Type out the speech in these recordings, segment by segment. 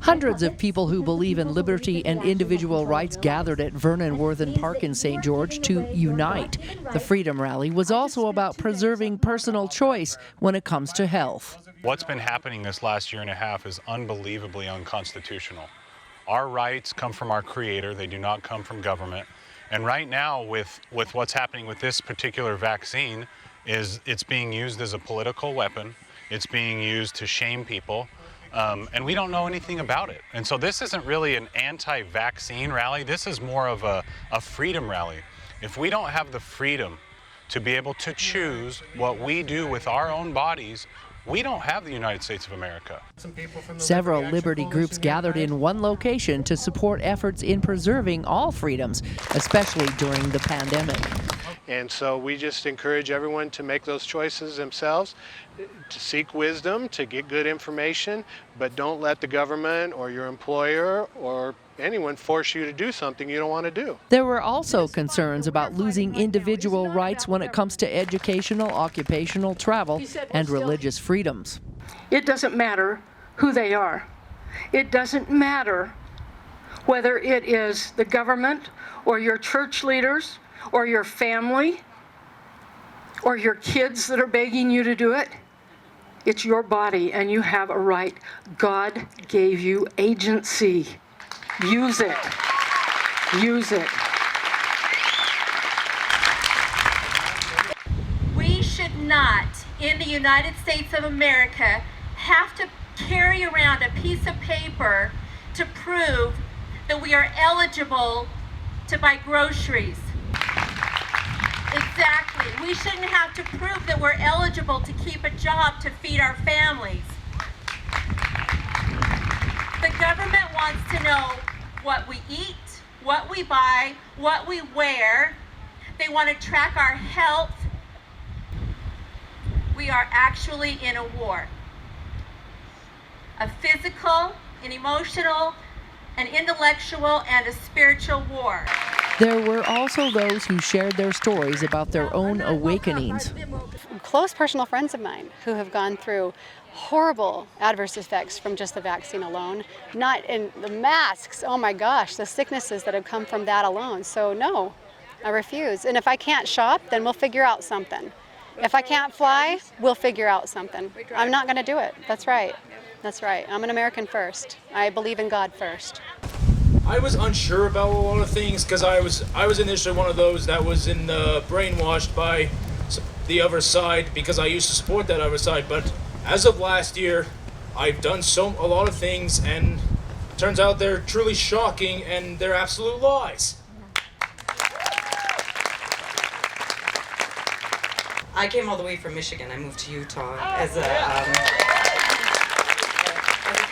Hundreds of people who believe in liberty and individual rights gathered at Vernon Worthen Park in St. George to unite. The Freedom Rally was also about preserving personal choice when it comes to health. What's been happening this last year and a half is unbelievably unconstitutional. Our rights come from our Creator, they do not come from government. And right now with what's happening with this particular vaccine is it's being used as a political weapon. It's being used to shame people. And we don't know anything about it. And so this isn't really an anti-vaccine rally. This is more of a freedom rally. If we don't have the freedom to be able to choose what we do with our own bodies, we don't have the United States of America. Several liberty groups gathered in one location to support efforts in preserving all freedoms, especially during the pandemic. And so we just encourage everyone to make those choices themselves, to seek wisdom, to get good information, but don't let the government or your employer or anyone force you to do something you don't want to do. There were also concerns about losing individual rights when it comes to educational, occupational, travel, and religious freedoms. It doesn't matter who they are. It doesn't matter whether it is the government or your church leaders or your family or your kids that are begging you to do it. It's your body and you have a right. God gave you agency. Use it. Use it. We should not, in the United States of America, have to carry around a piece of paper to prove that we are eligible to buy groceries. Exactly. We shouldn't have to prove that we're eligible to keep a job to feed our families. The government wants to know what we eat, what we buy, what we wear. They want to track our health. We are actually in a war. A physical, an emotional, an intellectual, and a spiritual war. There were also those who shared their stories about their own awakenings. Close personal friends of mine who have gone through horrible adverse effects from just the vaccine alone, not in the masks, oh my gosh, the sicknesses that have come from that alone. So no, I refuse. And if I can't shop, then we'll figure out something. If I can't fly, we'll figure out something. I'm not going to do it. That's right. That's right. I'm an American first. I believe in God first. I was unsure about a lot of things because I was initially one of those that was brainwashed by the other side because I used to support that other side. But as of last year, I've done a lot of things, and it turns out they're truly shocking and they're absolute lies. I came all the way from Michigan. I moved to Utah as a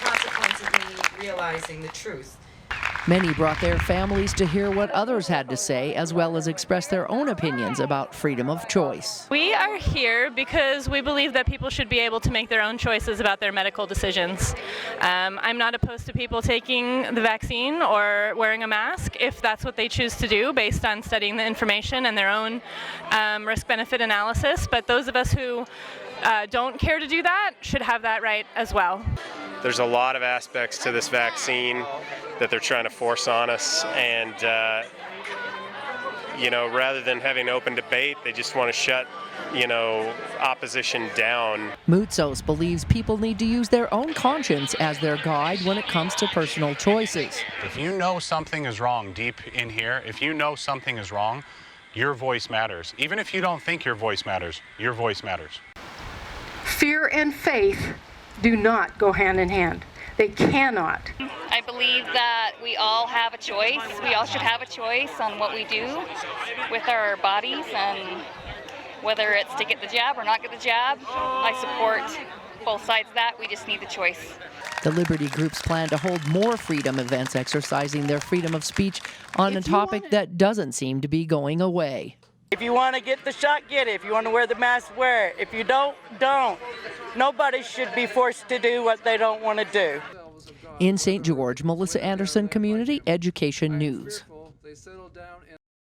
consequence of me realizing the truth. Many brought their families to hear what others had to say, as well as express their own opinions about freedom of choice. We are here because we believe that people should be able to make their own choices about their medical decisions. I'm not opposed to people taking the vaccine or wearing a mask if that's what they choose to do based on studying the information and their own risk-benefit analysis, but those of us who don't care to do that should have that right as well. There's a lot of aspects to this vaccine that they're trying to force on us, and rather than having open debate, they just want to shut opposition down. Moutsos believes people need to use their own conscience as their guide when it comes to personal choices. If you know something is wrong deep in here, if you know something is wrong, your voice matters. Even if you don't think your voice matters, your voice matters. Fear and faith do not go hand in hand. They cannot. I believe that we all have a choice. We all should have a choice on what we do with our bodies, and whether it's to get the jab or not get the jab. I support both sides of that. We just need the choice. The Liberty groups plan to hold more freedom events exercising their freedom of speech on a topic that doesn't seem to be going away. If you want to get the shot, get it. If you want to wear the mask, wear it. If you don't, don't. Nobody should be forced to do what they don't want to do. In St. George, Melissa Anderson, Community Education News.